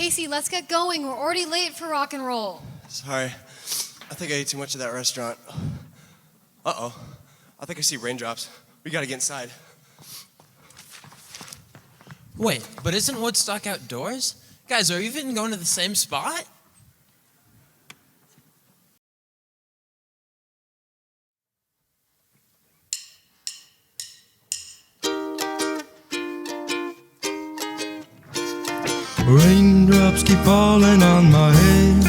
Casey, let's get going. We're already late for rock and roll. Sorry. I think I ate too much of that restaurant. Uh-oh. I think I see raindrops. We gotta get inside. Wait, but isn't Woodstock outdoors? Guys, are you even going to the same spot? Raindrops keep falling on my head,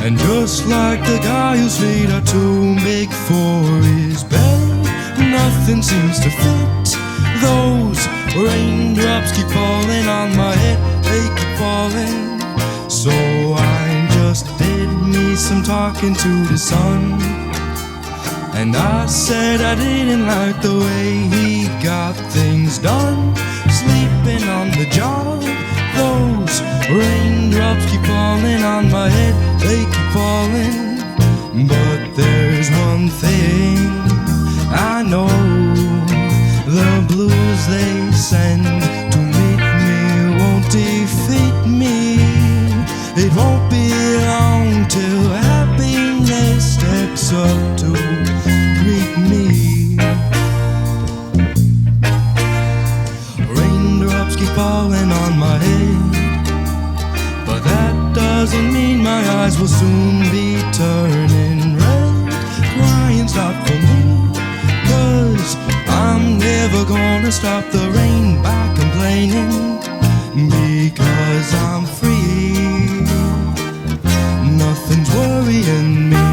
and just like the guy whose feet are too big for his bed, nothing seems to fit. Those raindrops keep falling on my head, they keep falling. So I just did me some talking to the sun, and I said I didn't like the way he got things done, sleeping on the job. Those raindrops keep falling on my head, they keep falling. But there's one thing I know, the blues they send to meet me won't defeat me. It won't be long till happiness steps up to greet me. Raindrops keep falling on my head, but that doesn't mean my eyes will soon be turning red. Crying stop for me, 'cause I'm never gonna stop the rain by complaining, because I'm free, nothing's worrying me.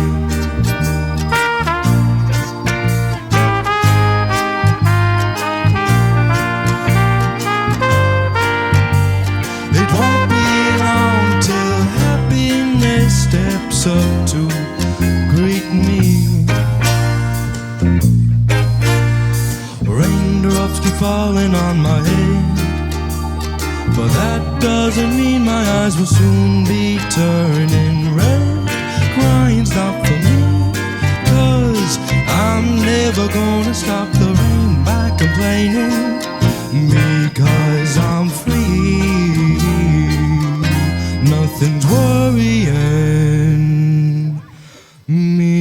It won't be long till happiness steps up to greet me. Raindrops keep falling on my head, but that doesn't mean my eyes will soon be turning red. Crying stop for me, 'cause I'm never gonna stop the rain by complaining, because I'm free, nothing's worrying me.